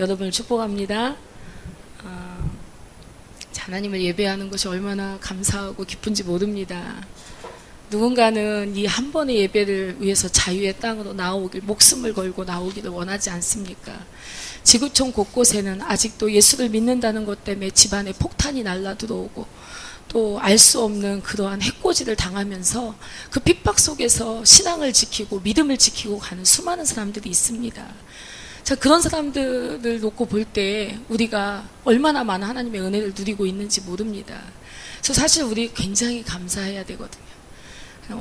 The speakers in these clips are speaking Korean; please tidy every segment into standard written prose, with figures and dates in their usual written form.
여러분을 축복합니다. 하나님을 예배하는 것이 얼마나 감사하고 기쁜지 모릅니다. 누군가는 이 한 번의 예배를 위해서 자유의 땅으로 나오길, 목숨을 걸고 나오기를 원하지 않습니까? 지구촌 곳곳에는 아직도 예수를 믿는다는 것 때문에 집안에 폭탄이 날라들어오고 또 알 수 없는 그러한 해코지를 당하면서 그 핍박 속에서 신앙을 지키고 믿음을 지키고 가는 수많은 사람들이 있습니다. 자, 그런 사람들을 놓고 볼 때 우리가 얼마나 많은 하나님의 은혜를 누리고 있는지 모릅니다. 그래서 사실 우리 굉장히 감사해야 되거든요.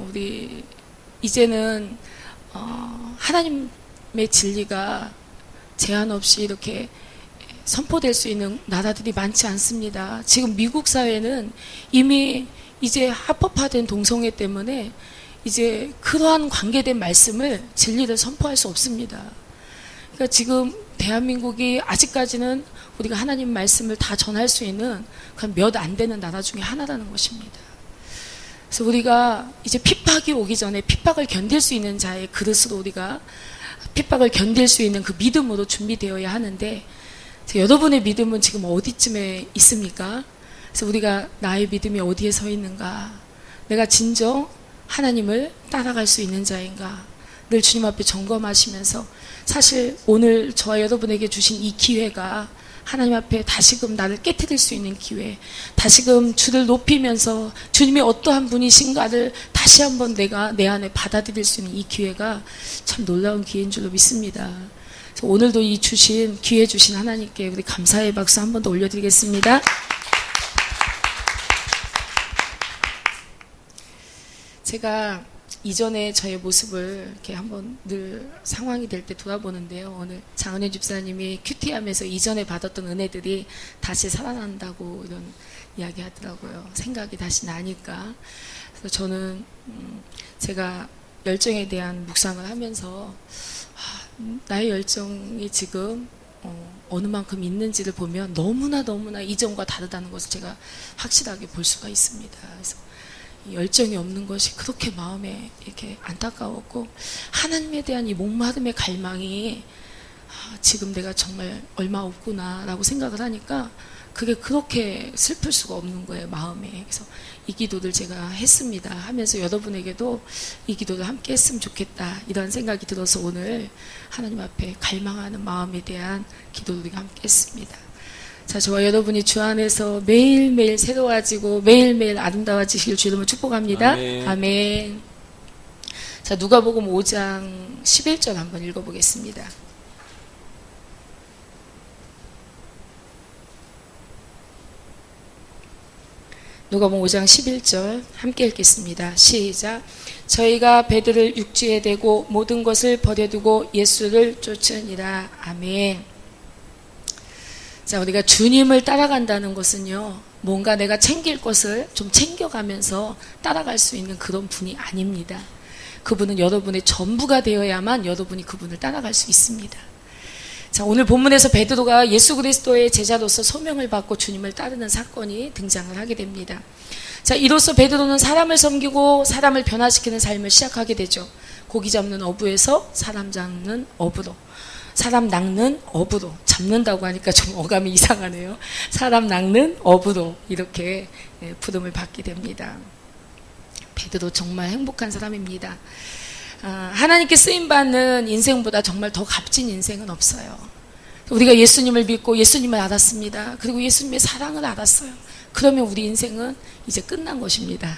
우리 이제는 하나님의 진리가 제한 없이 이렇게 선포될 수 있는 나라들이 많지 않습니다. 지금 미국 사회는 이미 이제 합법화된 동성애 때문에 이제 그러한 관계된 말씀을, 진리를 선포할 수 없습니다. 그러니까 지금 대한민국이 아직까지는 우리가 하나님 말씀을 다 전할 수 있는 그냥 몇 안 되는 나라 중에 하나라는 것입니다. 그래서 우리가 이제 핍박이 오기 전에 핍박을 견딜 수 있는 자의 그릇으로 우리가 핍박을 견딜 수 있는 그 믿음으로 준비되어야 하는데, 여러분의 믿음은 지금 어디쯤에 있습니까? 그래서 우리가 나의 믿음이 어디에 서 있는가? 내가 진정 하나님을 따라갈 수 있는 자인가? 늘 주님 앞에 점검하시면서, 사실 오늘 저와 여러분에게 주신 이 기회가 하나님 앞에 다시금 나를 깨트릴 수 있는 기회, 다시금 주를 높이면서 주님이 어떠한 분이신가를 다시 한번 내가 내 안에 받아들일 수 있는 이 기회가 참 놀라운 기회인 줄로 믿습니다. 그래서 오늘도 이 기회 주신 하나님께 우리 감사의 박수 한 번 더 올려드리겠습니다. 제가 이전에 저의 모습을 이렇게 한번 늘 상황이 될 때 돌아보는데요. 오늘 장은혜 집사님이 큐티하면서 이전에 받았던 은혜들이 다시 살아난다고 이런 이야기 하더라고요. 생각이 다시 나니까. 그래서 저는 제가 열정에 대한 묵상을 하면서 나의 열정이 지금 어느 만큼 있는지를 보면 너무나 이전과 다르다는 것을 제가 확실하게 볼 수가 있습니다. 그래서 열정이 없는 것이 그렇게 마음에 이렇게 안타까웠고, 하나님에 대한 이 목마름의 갈망이 지금 내가 정말 얼마 없구나 라고 생각을 하니까 그게 그렇게 슬플 수가 없는 거예요, 마음에. 그래서 이 기도를 제가 했습니다. 하면서 여러분에게도 이 기도를 함께 했으면 좋겠다, 이런 생각이 들어서 오늘 하나님 앞에 갈망하는 마음에 대한 기도를 우리가 함께 했습니다. 자, 저와 여러분이 주 안에서 매일매일 새로워지고 매일매일 아름다워지시길 주 이름으로 축복합니다. 아멘. 아멘. 자, 누가복음 5장 11절 한번 읽어보겠습니다. 누가복음 5장 11절 함께 읽겠습니다. 시작. 저희가 배들을 육지에 대고 모든 것을 버려두고 예수를 쫓으니라. 아멘. 자, 우리가 주님을 따라간다는 것은요, 뭔가 내가 챙길 것을 좀 챙겨가면서 따라갈 수 있는 그런 분이 아닙니다. 그분은 여러분의 전부가 되어야만 여러분이 그분을 따라갈 수 있습니다. 자, 오늘 본문에서 베드로가 예수 그리스도의 제자로서 소명을 받고 주님을 따르는 사건이 등장을 하게 됩니다. 자, 이로써 베드로는 사람을 섬기고 사람을 변화시키는 삶을 시작하게 되죠. 고기 잡는 어부에서 사람 잡는 어부로, 사람 낚는 어부로, 잡는다고 하니까 좀 어감이 이상하네요. 사람 낚는 어부로 이렇게 부름을 받게 됩니다. 베드로 정말 행복한 사람입니다. 하나님께 쓰임받는 인생보다 정말 더 값진 인생은 없어요. 우리가 예수님을 믿고 예수님을 알았습니다. 그리고 예수님의 사랑을 알았어요. 그러면 우리 인생은 이제 끝난 것입니다.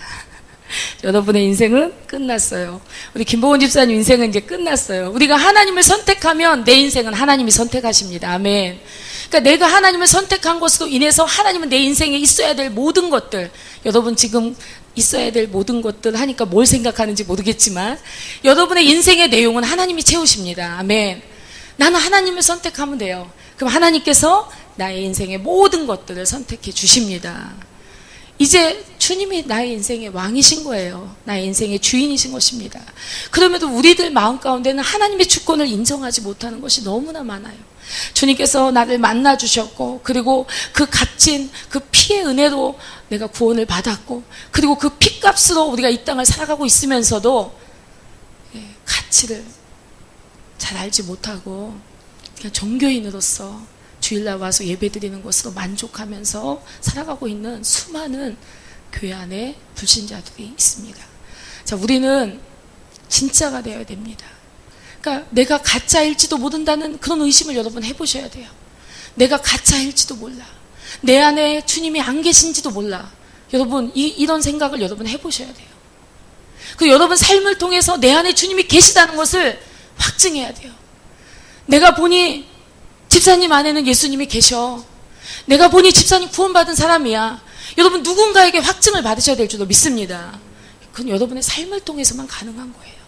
여러분의 인생은 끝났어요. 우리 김보은 집사님 인생은 이제 끝났어요. 우리가 하나님을 선택하면 내 인생은 하나님이 선택하십니다. 아멘. 그러니까 내가 하나님을 선택한 것으로 인해서 하나님은 내 인생에 있어야 될 모든 것들, 여러분 지금 있어야 될 모든 것들 하니까 뭘 생각하는지 모르겠지만 여러분의 인생의 내용은 하나님이 채우십니다. 아멘. 나는 하나님을 선택하면 돼요. 그럼 하나님께서 나의 인생의 모든 것들을 선택해 주십니다. 이제 주님이 나의 인생의 왕이신 거예요. 나의 인생의 주인이신 것입니다. 그럼에도 우리들 마음 가운데는 하나님의 주권을 인정하지 못하는 것이 너무나 많아요. 주님께서 나를 만나 주셨고, 그리고 그 값진 그 피의 은혜로 내가 구원을 받았고, 그리고 그 피값으로 우리가 이 땅을 살아가고 있으면서도 가치를 잘 알지 못하고 그냥 종교인으로서 주일날 와서 예배드리는 것으로 만족하면서 살아가고 있는 수많은 교회 안에 불신자들이 있습니다. 자, 우리는 진짜가 되어야 됩니다. 그러니까 내가 가짜일지도 모른다는 그런 의심을 여러분 해보셔야 돼요. 내가 가짜일지도 몰라. 내 안에 주님이 안 계신지도 몰라. 여러분 이런 생각을 여러분 해보셔야 돼요. 그 여러분 삶을 통해서 내 안에 주님이 계시다는 것을 확증해야 돼요. 내가 보니 집사님 안에는 예수님이 계셔. 내가 보니 집사님 구원받은 사람이야. 여러분 누군가에게 확증을 받으셔야 될 줄로 믿습니다. 그건 여러분의 삶을 통해서만 가능한 거예요.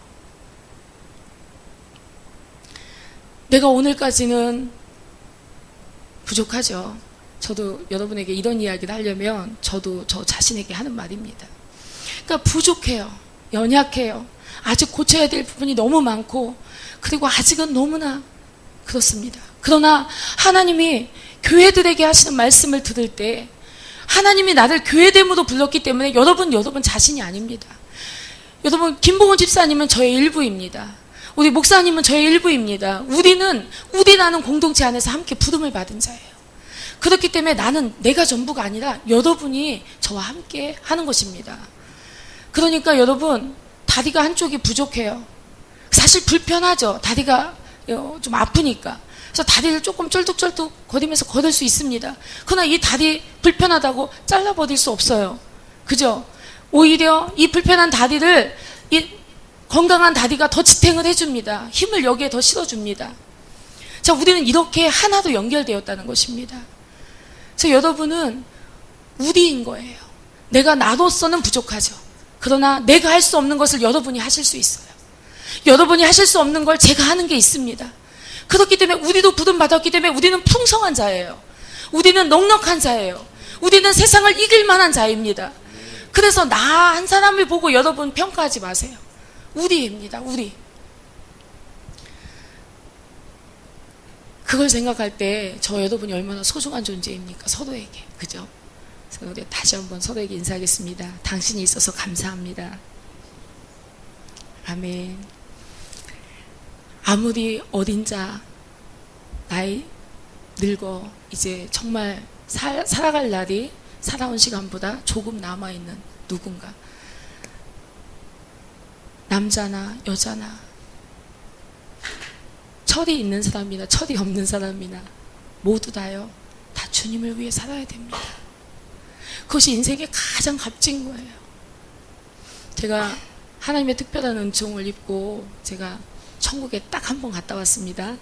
내가 오늘까지는 부족하죠. 저도 여러분에게 이런 이야기를 하려면 저도 저 자신에게 하는 말입니다. 그러니까 부족해요. 연약해요. 아직 고쳐야 될 부분이 너무 많고, 그리고 아직은 너무나 그렇습니다. 그러나 하나님이 교회들에게 하시는 말씀을 들을 때 하나님이 나를 교회됨으로 불렀기 때문에 여러분 자신이 아닙니다. 여러분 김봉훈 집사님은 저의 일부입니다. 우리 목사님은 저의 일부입니다. 우리라는 공동체 안에서 함께 부름을 받은 자예요. 그렇기 때문에 나는 내가 전부가 아니라 여러분이 저와 함께 하는 것입니다. 그러니까 여러분 다리가 한쪽이 부족해요. 사실 불편하죠. 다리가 좀 아프니까. 그래서 다리를 조금 쩔뚝쩔뚝 거리면서 걸을 수 있습니다. 그러나 이 다리 불편하다고 잘라버릴 수 없어요. 그죠? 오히려 이 불편한 다리를 이 건강한 다리가 더 지탱을 해줍니다. 힘을 여기에 더 실어줍니다. 자, 우리는 이렇게 하나로 연결되었다는 것입니다. 그래서 여러분은 우리인 거예요. 내가 나로서는 부족하죠. 그러나 내가 할 수 없는 것을 여러분이 하실 수 있어요. 여러분이 하실 수 없는 걸 제가 하는 게 있습니다. 그렇기 때문에 우리도 부름 받았기 때문에 우리는 풍성한 자예요. 우리는 넉넉한 자예요. 우리는 세상을 이길 만한 자입니다. 그래서 나 한 사람을 보고 여러분 평가하지 마세요. 우리입니다. 우리. 그걸 생각할 때 저 여러분이 얼마나 소중한 존재입니까? 서로에게. 그죠? 그래서 우리 다시 한번 서로에게 인사하겠습니다. 당신이 있어서 감사합니다. 아멘. 아무리 어린 자, 나이 늙어 이제 정말 살아갈 날이 살아온 시간보다 조금 남아있는 누군가, 남자나 여자나 철이 있는 사람이나 철이 없는 사람이나 모두 다요, 다 주님을 위해 살아야 됩니다. 그것이 인생의 가장 값진 거예요. 제가 하나님의 특별한 은총을 입고 제가 천국에 딱 한 번 갔다 왔습니다.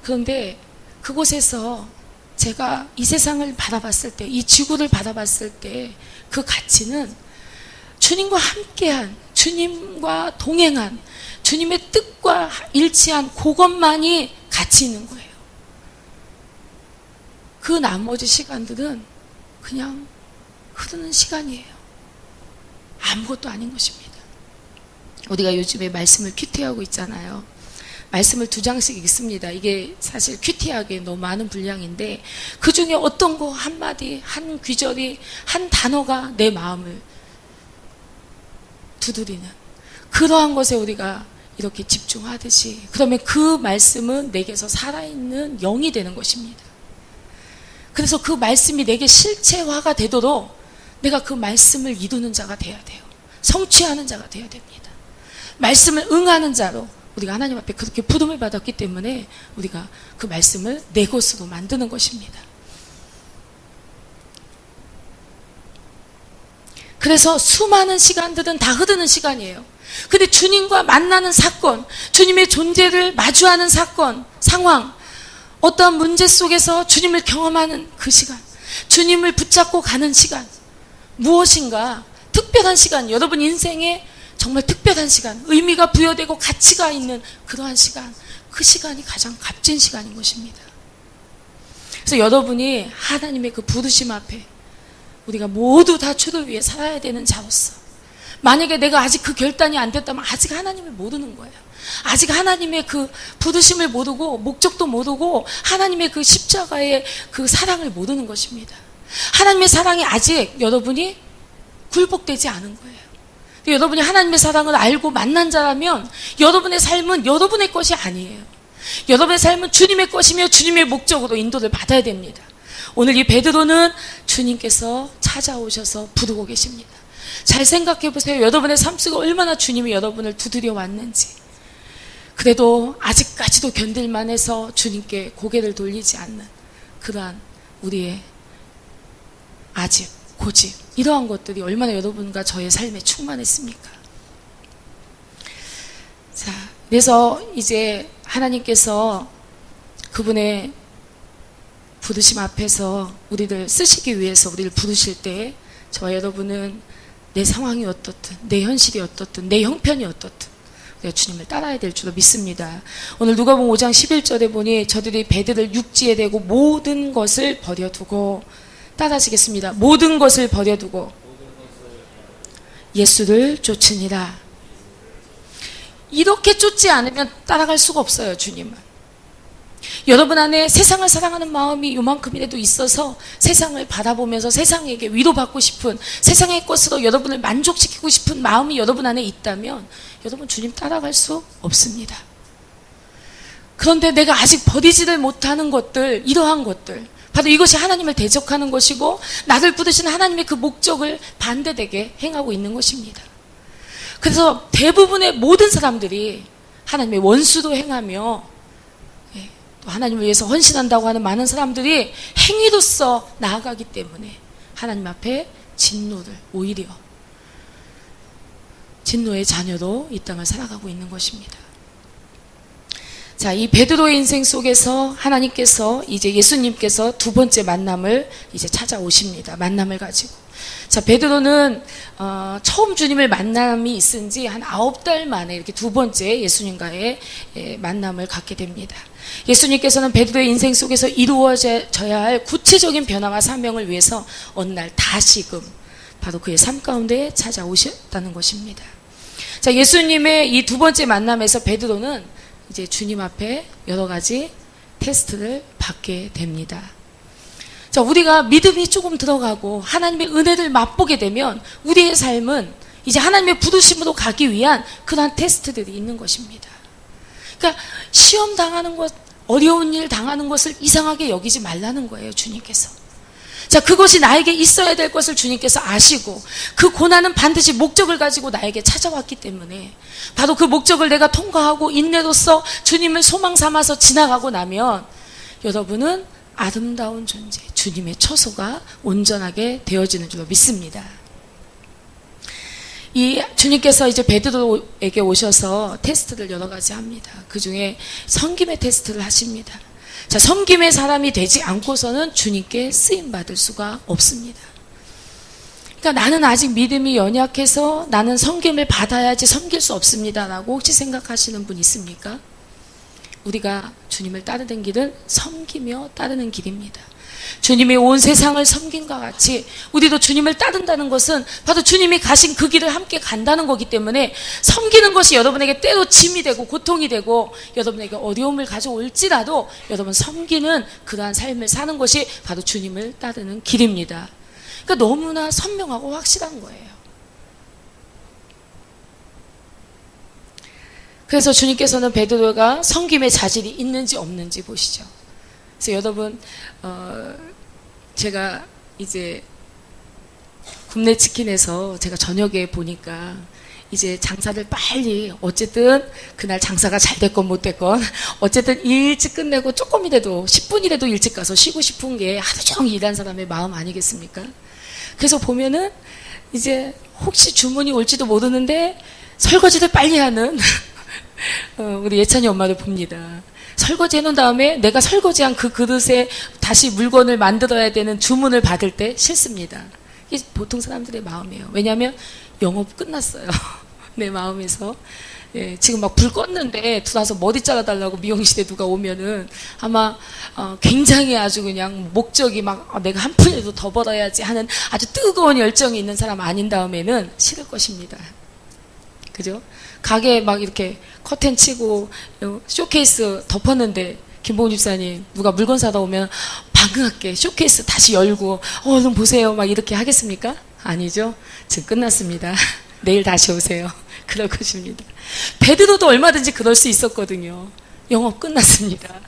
그런데 그곳에서 제가 이 세상을 바라봤을 때, 이 지구를 바라봤을 때 그 가치는 주님과 함께한, 주님과 동행한, 주님의 뜻과 일치한 그것만이 가치 있는 거예요. 그 나머지 시간들은 그냥 흐르는 시간이에요. 아무것도 아닌 것입니다. 우리가 요즘에 말씀을 큐티하고 있잖아요. 말씀을 2장씩 읽습니다. 이게 사실 큐티하기에 너무 많은 분량인데 그 중에 어떤 거 한마디, 한 귀절이, 한 단어가 내 마음을 두드리는 그러한 것에 우리가 이렇게 집중하듯이, 그러면 그 말씀은 내게서 살아있는 영이 되는 것입니다. 그래서 그 말씀이 내게 실체화가 되도록 내가 그 말씀을 이루는 자가 돼야 돼요. 성취하는 자가 돼야 됩니다. 말씀을 응하는 자로 우리가 하나님 앞에 그렇게 부름을 받았기 때문에 우리가 그 말씀을 내 것으로 만드는 것입니다. 그래서 수많은 시간들은 다 흐르는 시간이에요. 근데 주님과 만나는 사건, 주님의 존재를 마주하는 사건, 상황, 어떠한 문제 속에서 주님을 경험하는 그 시간, 주님을 붙잡고 가는 시간, 무엇인가 특별한 시간, 여러분 인생에 정말 특별한 시간, 의미가 부여되고 가치가 있는 그러한 시간, 그 시간이 가장 값진 시간인 것입니다. 그래서 여러분이 하나님의 그 부르심 앞에 우리가 모두 다 주를 위해 살아야 되는 자로서, 만약에 내가 아직 그 결단이 안 됐다면 아직 하나님을 모르는 거예요. 아직 하나님의 그 부르심을 모르고 목적도 모르고 하나님의 그 십자가의 그 사랑을 모르는 것입니다. 하나님의 사랑이 아직 여러분이 굴복되지 않은 거예요. 여러분이 하나님의 사랑을 알고 만난 자라면 여러분의 삶은 여러분의 것이 아니에요. 여러분의 삶은 주님의 것이며 주님의 목적으로 인도를 받아야 됩니다. 오늘 이 베드로는 주님께서 찾아오셔서 부르고 계십니다. 잘 생각해 보세요. 여러분의 삶 속에 얼마나 주님이 여러분을 두드려 왔는지. 그래도 아직까지도 견딜만 해서 주님께 고개를 돌리지 않는 그러한 우리의 아집, 고집, 이러한 것들이 얼마나 여러분과 저의 삶에 충만했습니까? 자, 그래서 이제 하나님께서 그분의 부르심 앞에서 우리를 쓰시기 위해서 우리를 부르실 때 저와 여러분은 내 상황이 어떻든, 내 현실이 어떻든, 내 형편이 어떻든 우리가 주님을 따라야 될 줄로 믿습니다. 오늘 누가복음 5장 11절에 보니 저들이 배들을 육지에 대고 모든 것을 버려두고, 따라하시겠습니다. 모든 것을 버려두고 예수를 쫓으니라. 이렇게 쫓지 않으면 따라갈 수가 없어요, 주님은. 여러분 안에 세상을 사랑하는 마음이 요만큼이라도 있어서 세상을 바라보면서 세상에게 위로받고 싶은, 세상의 것으로 여러분을 만족시키고 싶은 마음이 여러분 안에 있다면 여러분 주님 따라갈 수 없습니다. 그런데 내가 아직 버리지를 못하는 것들, 이러한 것들, 바로 이것이 하나님을 대적하는 것이고 나를 부르신 하나님의 그 목적을 반대되게 행하고 있는 것입니다. 그래서 대부분의 모든 사람들이 하나님의 원수도 행하며 또 하나님을 위해서 헌신한다고 하는 많은 사람들이 행위로서 나아가기 때문에 하나님 앞에 진노를, 오히려 진노의 자녀로 이 땅을 살아가고 있는 것입니다. 자, 이 베드로의 인생 속에서 하나님께서 이제 예수님께서 두 번째 만남을 이제 찾아오십니다. 만남을 가지고. 자, 베드로는 처음 주님을 만남이 있은 지 한 9달 만에 이렇게 두 번째 예수님과의 만남을 갖게 됩니다. 예수님께서는 베드로의 인생 속에서 이루어져야 할 구체적인 변화와 사명을 위해서 어느 날 다시금 바로 그의 삶 가운데 찾아오셨다는 것입니다. 자, 예수님의 이 두 번째 만남에서 베드로는 이제 주님 앞에 여러 가지 테스트를 받게 됩니다. 자, 우리가 믿음이 조금 들어가고 하나님의 은혜를 맛보게 되면 우리의 삶은 이제 하나님의 부르심으로 가기 위한 그러한 테스트들이 있는 것입니다. 그러니까 시험 당하는 것, 어려운 일 당하는 것을 이상하게 여기지 말라는 거예요, 주님께서. 자, 그것이 나에게 있어야 될 것을 주님께서 아시고 그 고난은 반드시 목적을 가지고 나에게 찾아왔기 때문에 바로 그 목적을 내가 통과하고 인내로서 주님을 소망 삼아서 지나가고 나면 여러분은 아름다운 존재, 주님의 처소가 온전하게 되어지는 줄로 믿습니다. 이 주님께서 이제 베드로에게 오셔서 테스트를 여러 가지 합니다. 그 중에 섬김의 테스트를 하십니다. 자, 섬김의 사람이 되지 않고서는 주님께 쓰임받을 수가 없습니다. 그러니까 나는 아직 믿음이 연약해서 나는 섬김을 받아야지 섬길 수 없습니다 라고 혹시 생각하시는 분 있습니까? 우리가 주님을 따르는 길은 섬기며 따르는 길입니다. 주님이 온 세상을 섬긴과 같이 우리도 주님을 따른다는 것은 바로 주님이 가신 그 길을 함께 간다는 거기 때문에 섬기는 것이 여러분에게 때로 짐이 되고 고통이 되고 여러분에게 어려움을 가져올지라도 여러분 섬기는 그러한 삶을 사는 것이 바로 주님을 따르는 길입니다. 그러니까 너무나 선명하고 확실한 거예요. 그래서 주님께서는 베드로가 섬김의 자질이 있는지 없는지 보시죠. 그래서 여러분, 제가 이제 굽네 치킨에서 제가 저녁에 보니까 이제 장사를 빨리, 어쨌든 그날 장사가 잘 됐건 못 됐건 어쨌든 일찍 끝내고 조금이라도 10분이라도 일찍 가서 쉬고 싶은 게 하루 종일 일한 사람의 마음 아니겠습니까? 그래서 보면은 이제 혹시 주문이 올지도 모르는데 설거지를 빨리 하는 우리 예찬이 엄마를 봅니다. 설거지 해놓은 다음에 내가 설거지한 그 그릇에 다시 물건을 만들어야 되는 주문을 받을 때 싫습니다. 이게 보통 사람들의 마음이에요. 왜냐하면 영업 끝났어요. 내 마음에서. 예, 지금 막 불 껐는데 들어와서 머리 잘라달라고 미용실에 누가 오면은 아마 굉장히 아주 그냥 목적이 막 내가 한 푼이라도 더 벌어야지 하는 아주 뜨거운 열정이 있는 사람 아닌 다음에는 싫을 것입니다. 그죠? 가게 막 이렇게 커튼 치고 쇼케이스 덮었는데 김봉훈 집사님 누가 물건 사다 오면 방긋하게 쇼케이스 다시 열고 좀 보세요 막 이렇게 하겠습니까? 아니죠. 지금 끝났습니다. 내일 다시 오세요. 그럴 것입니다. 베드로도 얼마든지 그럴 수 있었거든요. 영업 끝났습니다.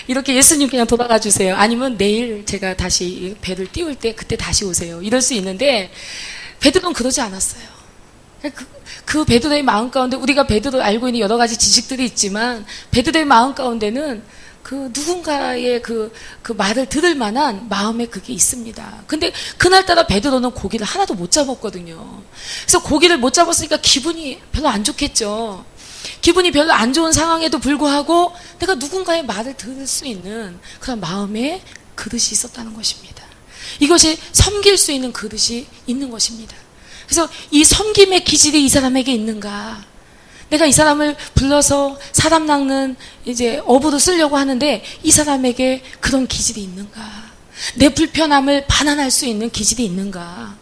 이렇게 예수님 그냥 돌아가 주세요. 아니면 내일 제가 다시 배를 띄울 때 그때 다시 오세요. 이럴 수 있는데 베드로는 그러지 않았어요. 그 베드로의 마음 가운데 우리가 베드로 알고 있는 여러 가지 지식들이 있지만 베드로의 마음 가운데는 그 누군가의 그 말을 들을 만한 마음에 그게 있습니다. 근데 그날따라 베드로는 고기를 하나도 못 잡았거든요. 그래서 고기를 못 잡았으니까 기분이 별로 안 좋겠죠. 기분이 별로 안 좋은 상황에도 불구하고 내가 누군가의 말을 들을 수 있는 그런 마음의 그릇이 있었다는 것입니다. 이것이 섬길 수 있는 그릇이 있는 것입니다. 그래서 이 섬김의 기질이 이 사람에게 있는가? 내가 이 사람을 불러서 사람 낚는 이제 어부로 쓰려고 하는데 이 사람에게 그런 기질이 있는가? 내 불편함을 반환할 수 있는 기질이 있는가?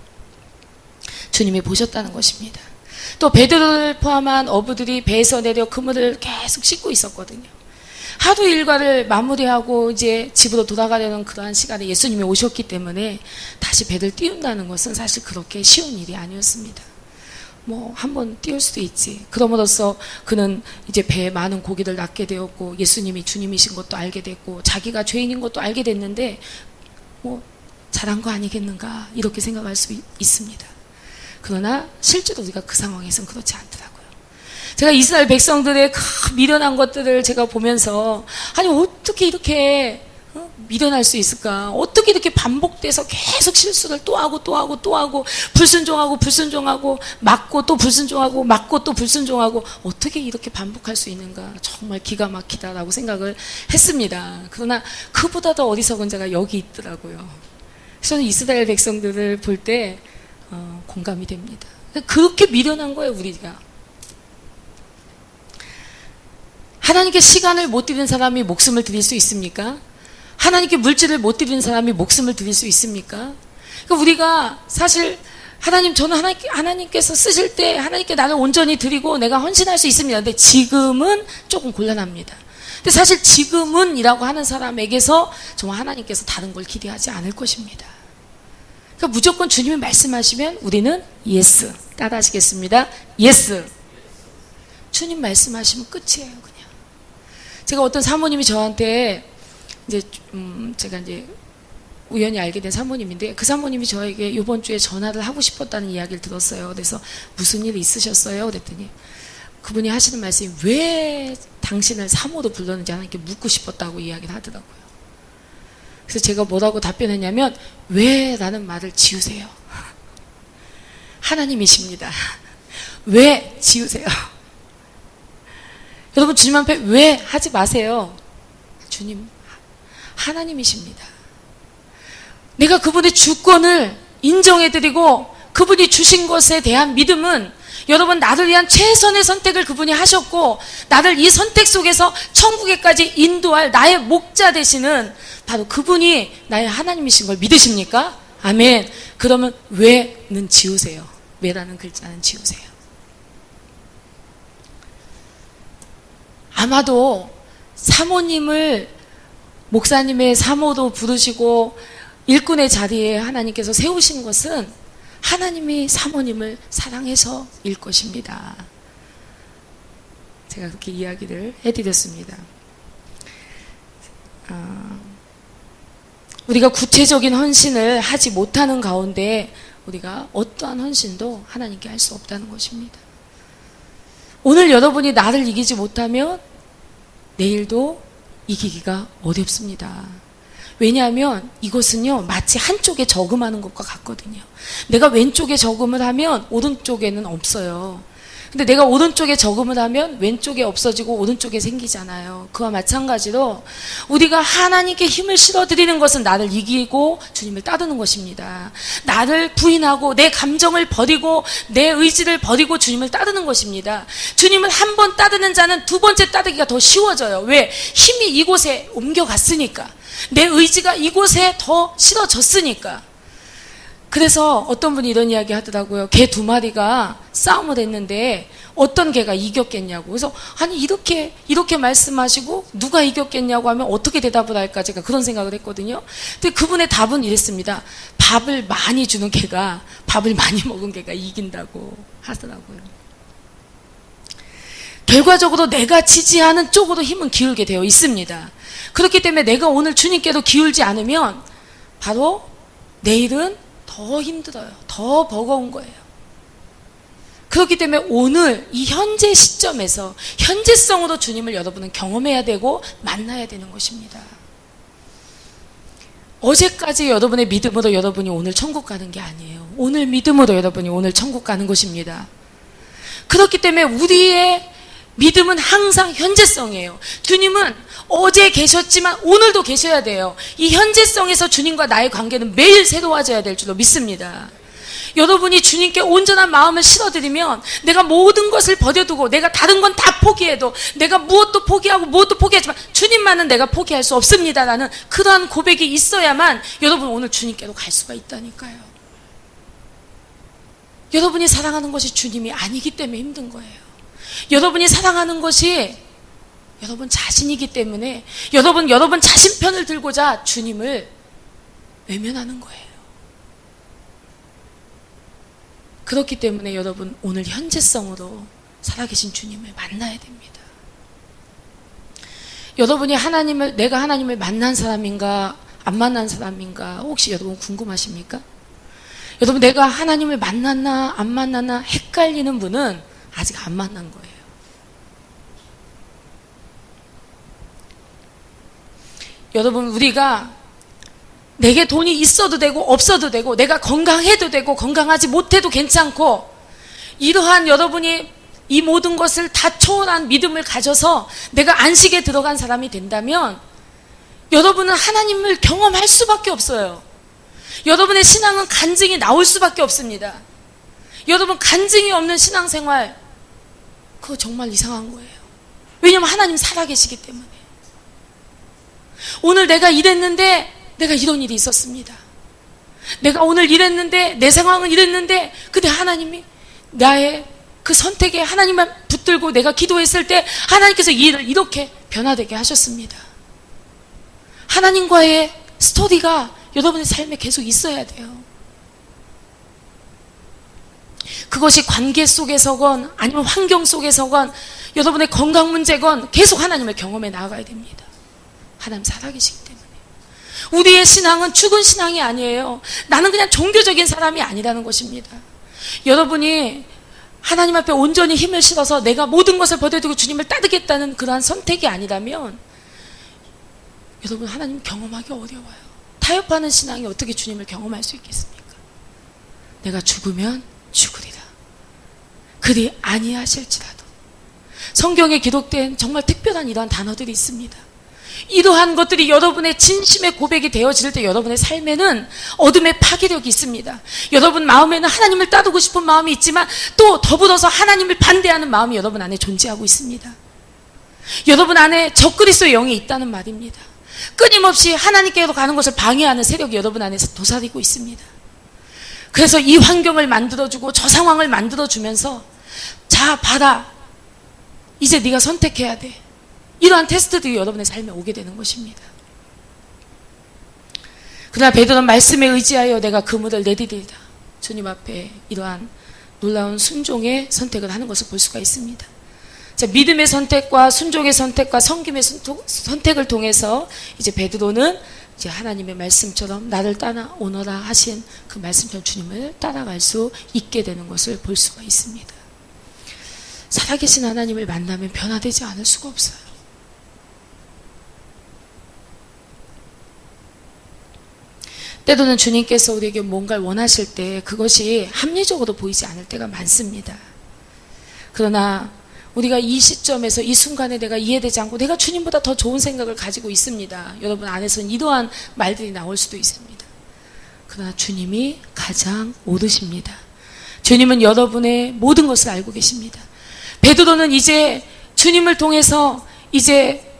주님이 보셨다는 것입니다. 또 베드로를 포함한 어부들이 배에서 내려 그물을 계속 씻고 있었거든요. 하루 일과를 마무리하고 이제 집으로 돌아가려는 그러한 시간에 예수님이 오셨기 때문에 다시 배를 띄운다는 것은 사실 그렇게 쉬운 일이 아니었습니다. 한번 띄울 수도 있지. 그럼으로써 그는 이제 배에 많은 고기를 낚게 되었고 예수님이 주님이신 것도 알게 됐고 자기가 죄인인 것도 알게 됐는데 잘한 거 아니겠는가 이렇게 생각할 수 있습니다. 그러나 실제로 우리가 그 상황에서는 그렇지 않더라고요. 제가 이스라엘 백성들의 미련한 것들을 제가 보면서 아니 어떻게 이렇게 미련할 수 있을까? 어떻게 이렇게 반복돼서 계속 실수를 또 하고 불순종하고 맞고 또 불순종하고 맞고 또 불순종하고 어떻게 이렇게 반복할 수 있는가? 정말 기가 막히다라고 생각을 했습니다. 그러나 그보다 더 어리석은 자가 여기 있더라고요. 저는 이스라엘 백성들을 볼 때 공감이 됩니다. 그렇게 미련한 거예요, 우리가. 하나님께 시간을 못 드리는 사람이 목숨을 드릴 수 있습니까? 하나님께 물질을 못 드리는 사람이 목숨을 드릴 수 있습니까? 그러니까 우리가 사실 저는 하나님께서 쓰실 때 하나님께 나를 온전히 드리고 내가 헌신할 수 있습니다. 근데 지금은 조금 곤란합니다. 근데 사실 지금은이라고 하는 사람에게서 정말 하나님께서 다른 걸 기대하지 않을 것입니다. 그러니까 무조건 주님이 말씀하시면 우리는 예스 따라하시겠습니다. 예스. 주님 말씀하시면 끝이에요, 그냥. 제가 어떤 사모님이 저한테 제가 우연히 알게 된 사모님인데 그 사모님이 저에게 이번 주에 전화를 하고 싶었다는 이야기를 들었어요. 그래서 무슨 일 있으셨어요? 그랬더니 그분이 하시는 말씀이 왜 당신을 사모로 불렀는지 하나님께 묻고 싶었다고 이야기를 하더라고요. 그래서 제가 뭐라고 답변했냐면 왜? 라는 말을 지우세요. 하나님이십니다. 왜? 지우세요. 여러분 주님 앞에 왜? 하지 마세요. 주님 하나님이십니다. 내가 그분의 주권을 인정해드리고 그분이 주신 것에 대한 믿음은 여러분 나를 위한 최선의 선택을 그분이 하셨고 나를 이 선택 속에서 천국에까지 인도할 나의 목자 되시는 바로 그분이 나의 하나님이신 걸 믿으십니까? 아멘. 그러면 왜는 지우세요. 왜라는 글자는 지우세요. 아마도 사모님을 목사님의 사모도 부르시고 일꾼의 자리에 하나님께서 세우신 것은 하나님이 사모님을 사랑해서일 것입니다. 제가 그렇게 이야기를 해드렸습니다. 우리가 구체적인 헌신을 하지 못하는 가운데 우리가 어떠한 헌신도 하나님께 할 수 없다는 것입니다. 오늘 여러분이 나를 이기지 못하면 내일도 이기기가 어렵습니다. 왜냐하면 이것은요 마치 한쪽에 저금하는 것과 같거든요. 내가 왼쪽에 저금을 하면 오른쪽에는 없어요. 근데 내가 오른쪽에 저금을 하면 왼쪽에 없어지고 오른쪽에 생기잖아요. 그와 마찬가지로 우리가 하나님께 힘을 실어드리는 것은 나를 이기고 주님을 따르는 것입니다. 나를 부인하고 내 감정을 버리고 내 의지를 버리고 주님을 따르는 것입니다. 주님을 한 번 따르는 자는 두 번째 따르기가 더 쉬워져요. 왜? 힘이 이곳에 옮겨갔으니까. 내 의지가 이곳에 더 실어졌으니까. 그래서 어떤 분이 이런 이야기 하더라고요. 개 두 마리가 싸움을 했는데 어떤 개가 이겼겠냐고. 그래서 아니 이렇게 말씀하시고 누가 이겼겠냐고 하면 어떻게 대답을 할까 제가 그런 생각을 했거든요. 근데 그분의 답은 이랬습니다. 밥을 많이 주는 개가 밥을 많이 먹은 개가 이긴다고 하더라고요. 결과적으로 내가 지지하는 쪽으로 힘은 기울게 되어 있습니다. 그렇기 때문에 내가 오늘 주님께로 기울지 않으면 바로 내일은 더 힘들어요. 더 버거운 거예요. 그렇기 때문에 오늘 이 현재 시점에서 현재성으로 주님을 여러분은 경험해야 되고 만나야 되는 것입니다. 어제까지 여러분의 믿음으로 여러분이 오늘 천국 가는 게 아니에요. 오늘 믿음으로 여러분이 오늘 천국 가는 것입니다. 그렇기 때문에 우리의 믿음은 항상 현재성이에요. 주님은 어제 계셨지만 오늘도 계셔야 돼요. 이 현재성에서 주님과 나의 관계는 매일 새로워져야 될 줄로 믿습니다. 여러분이 주님께 온전한 마음을 실어드리면 내가 모든 것을 버려두고 내가 다른 건 다 포기해도 내가 무엇도 포기하고 무엇도 포기하지만 주님만은 내가 포기할 수 없습니다라는 그러한 고백이 있어야만 여러분 오늘 주님께로 갈 수가 있다니까요. 여러분이 사랑하는 것이 주님이 아니기 때문에 힘든 거예요. 여러분이 사랑하는 것이 여러분 자신이기 때문에 여러분 자신 편을 들고자 주님을 외면하는 거예요. 그렇기 때문에 여러분 오늘 현재성으로 살아계신 주님을 만나야 됩니다. 여러분이 내가 하나님을 만난 사람인가 안 만난 사람인가 혹시 여러분 궁금하십니까? 여러분 내가 하나님을 만났나 안 만났나 헷갈리는 분은 아직 안 만난 거예요. 여러분 우리가 내게 돈이 있어도 되고 없어도 되고 내가 건강해도 되고 건강하지 못해도 괜찮고 이러한 여러분이 이 모든 것을 다 초월한 믿음을 가져서 내가 안식에 들어간 사람이 된다면 여러분은 하나님을 경험할 수밖에 없어요. 여러분의 신앙은 간증이 나올 수밖에 없습니다. 여러분 간증이 없는 신앙생활 그거 정말 이상한 거예요. 왜냐하면 하나님 살아계시기 때문에. 오늘 내가 이랬는데 내가 이런 일이 있었습니다. 내가 오늘 이랬는데 내 상황은 이랬는데 근데 하나님이 나의 그 선택에 하나님만 붙들고 내가 기도했을 때 하나님께서 이 일을 이렇게 변화되게 하셨습니다. 하나님과의 스토리가 여러분의 삶에 계속 있어야 돼요. 그것이 관계 속에서건 아니면 환경 속에서건 여러분의 건강 문제건 계속 하나님을 경험해 나아가야 됩니다. 하나님 살아계시기 때문에. 우리의 신앙은 죽은 신앙이 아니에요. 나는 그냥 종교적인 사람이 아니라는 것입니다. 여러분이 하나님 앞에 온전히 힘을 실어서 내가 모든 것을 버려두고 주님을 따르겠다는 그러한 선택이 아니라면 여러분 하나님 경험하기 어려워요. 타협하는 신앙이 어떻게 주님을 경험할 수 있겠습니까? 내가 죽으면 죽으리라. 그리 아니하실지라도. 성경에 기록된 정말 특별한 이러한 단어들이 있습니다. 이러한 것들이 여러분의 진심의 고백이 되어질 때 여러분의 삶에는 어둠의 파괴력이 있습니다. 여러분 마음에는 하나님을 따르고 싶은 마음이 있지만 또 더불어서 하나님을 반대하는 마음이 여러분 안에 존재하고 있습니다. 여러분 안에 적그리스도의 영이 있다는 말입니다. 끊임없이 하나님께로 가는 것을 방해하는 세력이 여러분 안에서 도사리고 있습니다. 그래서 이 환경을 만들어주고 저 상황을 만들어주면서 자 봐라 이제 네가 선택해야 돼. 이러한 테스트들이 여러분의 삶에 오게 되는 것입니다. 그러나 베드로는 말씀에 의지하여 내가 그물을 내디디다. 주님 앞에 이러한 놀라운 순종의 선택을 하는 것을 볼 수가 있습니다. 자, 믿음의 선택과 순종의 선택과 섬김의 선택을 통해서 이제 베드로는 이제 하나님의 말씀처럼 나를 따라오너라 하신 그 말씀처럼 주님을 따라갈 수 있게 되는 것을 볼 수가 있습니다. 살아계신 하나님을 만나면 변화되지 않을 수가 없어요. 때로는 주님께서 우리에게 뭔가를 원하실 때 그것이 합리적으로 보이지 않을 때가 많습니다. 그러나 우리가 이 시점에서 이 순간에 내가 이해되지 않고 내가 주님보다 더 좋은 생각을 가지고 있습니다. 여러분 안에서는 이러한 말들이 나올 수도 있습니다. 그러나 주님이 가장 옳으십니다. 주님은 여러분의 모든 것을 알고 계십니다. 베드로는 이제 주님을 통해서 이제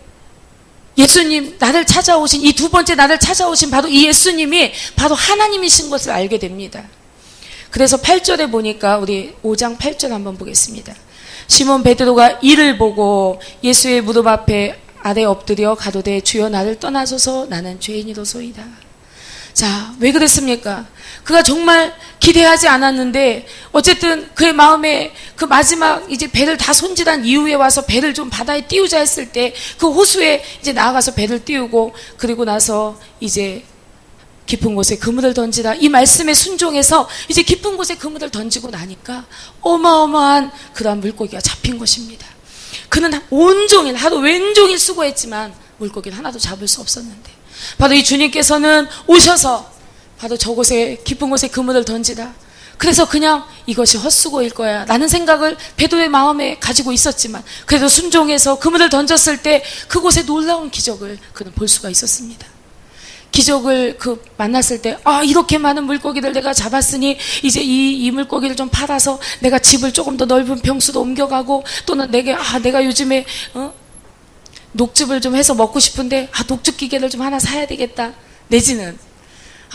예수님 나를 찾아오신 이 두 번째 나를 찾아오신 바로 이 예수님이 바로 하나님이신 것을 알게 됩니다. 그래서 8절에 보니까 우리 5장 8절 한번 보겠습니다. 시몬 베드로가 이를 보고 예수의 무릎 앞에 아래 엎드려 가로되 주여 나를 떠나소서 나는 죄인이로소이다. 자, 왜 그랬습니까? 그가 정말 기대하지 않았는데 어쨌든 그의 마음에 그 마지막 이제 배를 다 손질한 이후에 와서 배를 좀 바다에 띄우자 했을 때 그 호수에 이제 나아가서 배를 띄우고 그리고 나서 이제 깊은 곳에 그물을 던지라 이 말씀에 순종해서 이제 깊은 곳에 그물을 던지고 나니까 어마어마한 그러한 물고기가 잡힌 것입니다. 그는 온종일 하루 왼종일 수고했지만 물고기를 하나도 잡을 수 없었는데 바로 이 주님께서는 오셔서 바로 저곳에 깊은 곳에 그물을 던지라. 그래서 그냥 이것이 헛수고일 거야 라는 생각을 베드로의 마음에 가지고 있었지만 그래도 순종해서 그물을 던졌을 때 그곳에 놀라운 기적을 그는 볼 수가 있었습니다. 기적을 만났을 때, 이렇게 많은 물고기를 내가 잡았으니, 이제 이 물고기를 좀 팔아서 내가 집을 조금 더 넓은 평수로 옮겨가고, 또는 내가 요즘에, 녹즙을 좀 해서 먹고 싶은데, 녹즙 기계를 좀 하나 사야 되겠다. 내지는,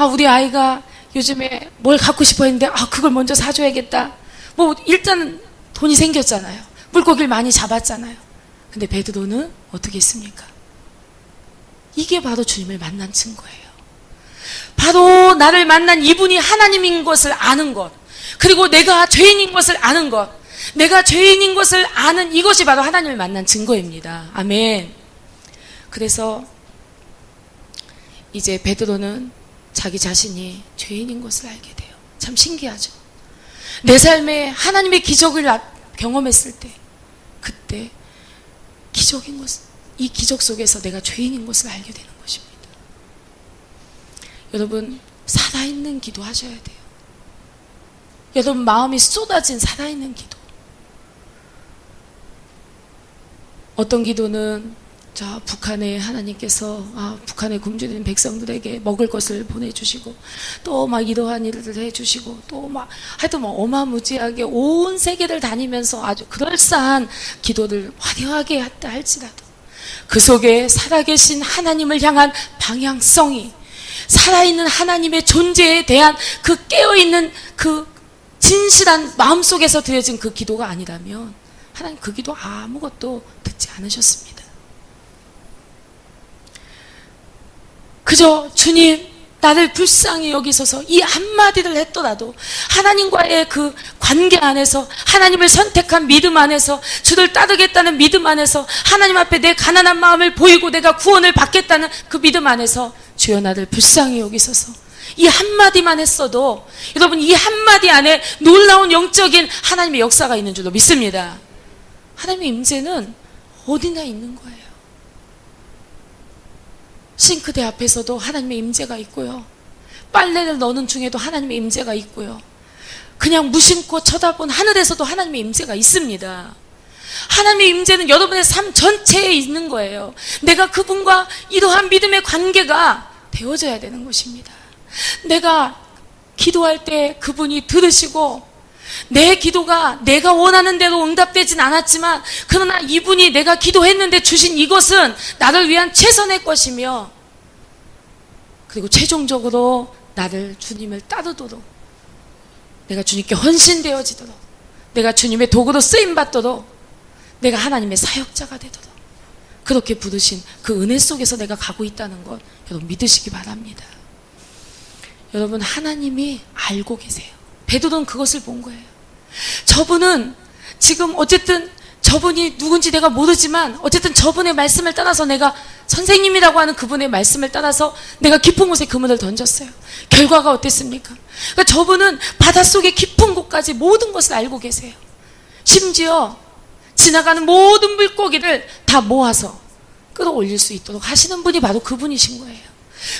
우리 아이가 요즘에 뭘 갖고 싶어 했는데, 그걸 먼저 사줘야겠다. 일단 돈이 생겼잖아요. 물고기를 많이 잡았잖아요. 근데 베드로는 어떻게 했습니까? 이게 바로 주님을 만난 증거예요. 바로 나를 만난 이분이 하나님인 것을 아는 것, 그리고 내가 죄인인 것을 아는 것, 내가 죄인인 것을 아는 이것이 바로 하나님을 만난 증거입니다. 아멘. 그래서 이제 베드로는 자기 자신이 죄인인 것을 알게 돼요. 참 신기하죠. 내 삶에 하나님의 기적을 경험했을 때 그때 기적인 것은 이 기적 속에서 내가 죄인인 것을 알게 되는 것입니다. 여러분, 살아있는 기도 하셔야 돼요. 여러분 마음이 쏟아진 살아있는 기도. 어떤 기도는 북한에 하나님께서 북한에 굶주린 백성들에게 먹을 것을 보내주시고 또 이러한 일을 해주시고 또 하여튼 어마무지하게 온 세계를 다니면서 아주 그럴싸한 기도를 화려하게 했다 할지라도 그 속에 살아계신 하나님을 향한 방향성이 살아있는 하나님의 존재에 대한 그 깨어있는 그 진실한 마음속에서 드려진 그 기도가 아니라면 하나님 그 기도 아무것도 듣지 않으셨습니다. 그저 주님 나를 불쌍히 여기소서 이 한마디를 했더라도 하나님과의 그 관계 안에서 하나님을 선택한 믿음 안에서 주를 따르겠다는 믿음 안에서 하나님 앞에 내 가난한 마음을 보이고 내가 구원을 받겠다는 그 믿음 안에서 주여 나를 불쌍히 여기소서 이 한마디만 했어도 여러분 이 한마디 안에 놀라운 영적인 하나님의 역사가 있는 줄로 믿습니다. 하나님의 임재는 어디나 있는 거예요. 싱크대 앞에서도 하나님의 임재가 있고요. 빨래를 넣는 중에도 하나님의 임재가 있고요. 그냥 무심코 쳐다본 하늘에서도 하나님의 임재가 있습니다. 하나님의 임재는 여러분의 삶 전체에 있는 거예요. 내가 그분과 이러한 믿음의 관계가 되어져야 되는 것입니다. 내가 기도할 때 그분이 들으시고 내 기도가 내가 원하는 대로 응답되진 않았지만 그러나 이분이 내가 기도했는데 주신 이것은 나를 위한 최선의 것이며 그리고 최종적으로 나를 주님을 따르도록 내가 주님께 헌신되어지도록 내가 주님의 도구로 쓰임받도록 내가 하나님의 사역자가 되도록 그렇게 부르신 그 은혜 속에서 내가 가고 있다는 것 여러분 믿으시기 바랍니다. 여러분 하나님이 알고 계세요. 베드로는 그것을 본 거예요. 저분은 지금 어쨌든 저분이 누군지 내가 모르지만 어쨌든 저분의 말씀을 따라서 내가 선생님이라고 하는 그분의 말씀을 따라서 내가 깊은 곳에 그물을 던졌어요. 결과가 어땠습니까? 그러니까 저분은 바닷속의 깊은 곳까지 모든 것을 알고 계세요. 심지어 지나가는 모든 물고기를 다 모아서 끌어올릴 수 있도록 하시는 분이 바로 그분이신 거예요.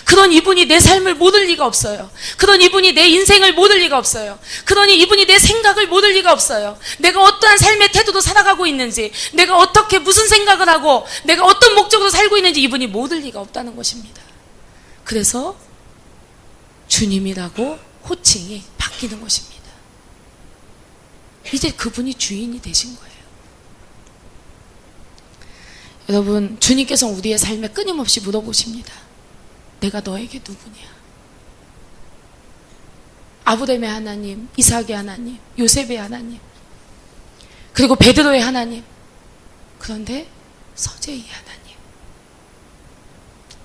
그런 이분이 내 삶을 모를 리가 없어요. 그런 이분이 내 인생을 모를 리가 없어요. 그러니 이분이 내 생각을 모를 리가 없어요. 내가 어떠한 삶의 태도로 살아가고 있는지, 내가 어떻게 무슨 생각을 하고 내가 어떤 목적으로 살고 있는지 이분이 모를 리가 없다는 것입니다. 그래서 주님이라고 호칭이 바뀌는 것입니다. 이제 그분이 주인이 되신 거예요. 여러분 주님께서 우리의 삶에 끊임없이 물어보십니다. 내가 너에게 누구냐? 아브라함의 하나님, 이삭의 하나님, 요셉의 하나님, 그리고 베드로의 하나님, 그런데 서재의 하나님,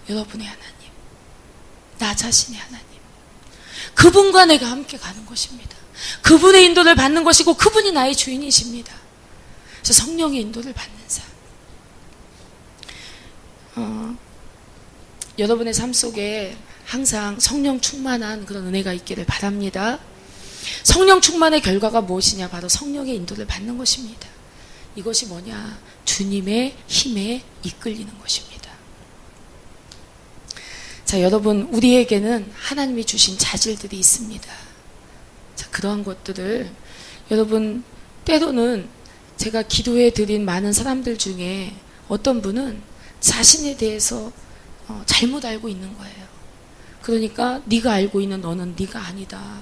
여러분의 하나님, 나 나 자신이 하나님. 그분과 내가 함께 가는 것입니다. 그분의 인도를 받는 것이고 그분이 나의 주인이십니다. 그래서 성령의 인도를 받는 삶. 여러분의 삶 속에 항상 성령 충만한 그런 은혜가 있기를 바랍니다. 성령 충만의 결과가 무엇이냐? 바로 성령의 인도를 받는 것입니다. 이것이 뭐냐? 주님의 힘에 이끌리는 것입니다. 자, 여러분, 우리에게는 하나님이 주신 자질들이 있습니다. 자, 그러한 것들을 여러분, 때로는 제가 기도해 드린 많은 사람들 중에 어떤 분은 자신에 대해서 잘못 알고 있는 거예요. 그러니까 네가 알고 있는 너는 네가 아니다.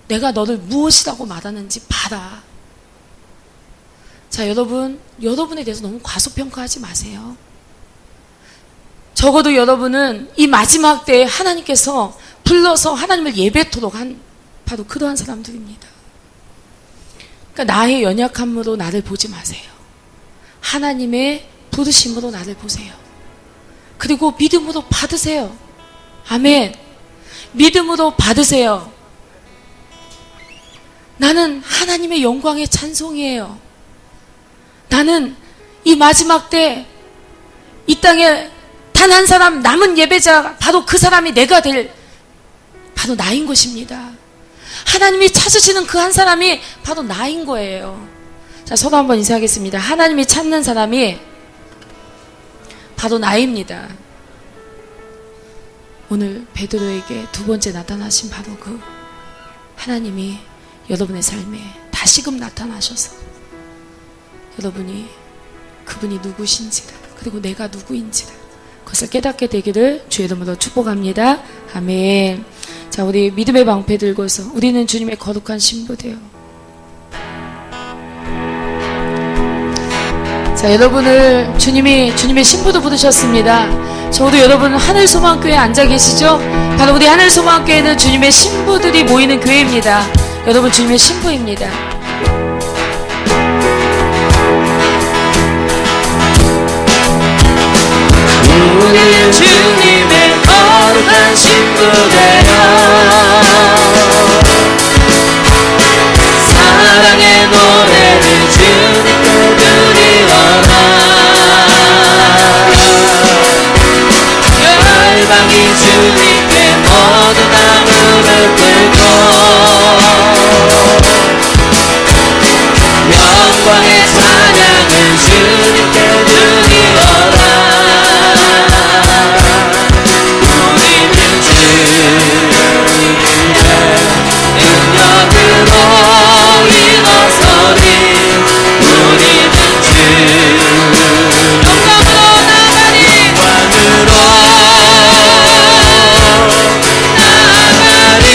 내가 너를 무엇이라고 말하는지 봐라. 자, 여러분에 대해서 너무 과소평가하지 마세요. 적어도 여러분은 이 마지막 때에 하나님께서 불러서 하나님을 예배토록 한 바로 그러한 사람들입니다. 그러니까 나의 연약함으로 나를 보지 마세요. 하나님의 부르심으로 나를 보세요. 그리고 믿음으로 받으세요. 아멘. 믿음으로 받으세요. 나는 하나님의 영광의 찬송이에요. 나는 이 마지막 때 이 땅에 단 한 사람 남은 예배자, 바로 그 사람이 내가 될 바로 나인 것입니다. 하나님이 찾으시는 그 한 사람이 바로 나인 거예요. 자, 서로 한번 인사하겠습니다. 하나님이 찾는 사람이 바로 나입니다. 오늘 베드로에게 두 번째 나타나신 바로 그 하나님이 여러분의 삶에 다시금 나타나셔서 여러분이 그분이 누구신지를, 그리고 내가 누구인지를 그것을 깨닫게 되기를 주의 이름으로 축복합니다. 아멘. 자, 우리 믿음의 방패 들고서 우리는 주님의 거룩한 신부되어. 자, 여러분을 주님의 신부도 부르셨습니다. 저도 여러분 하늘소망교회에 앉아 계시죠? 바로 우리 하늘소망교회는 주님의 신부들이 모이는 교회입니다. 여러분 주님의 신부입니다. 우리는 주님의 거룩한 신부되어 사랑의 노래를 주님께 드리어라. 열방이 주님께 모두 다 무릎 꿇고 영광의 찬양을 주님께 드리어라. 능력으로 일어서리. 우리는 주 영광으로 나가리. 왕으로 나가리.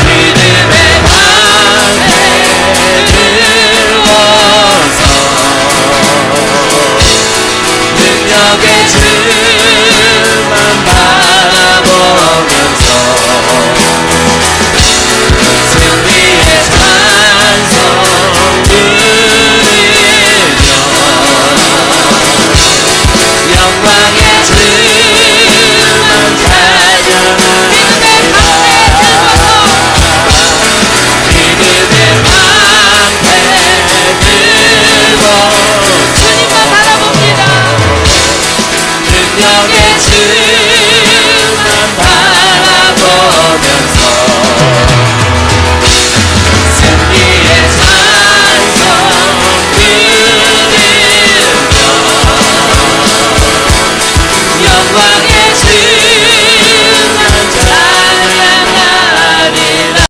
믿음의 방패 들어서 능력의 주만 바라보면서 승리의 찬송 부르며 영광의 주만 찬양합니다. 믿음의 방패 들고 주님만 바라봅니다. 능력의 주만 바라보면서 승리의 찬송 부르며 영광의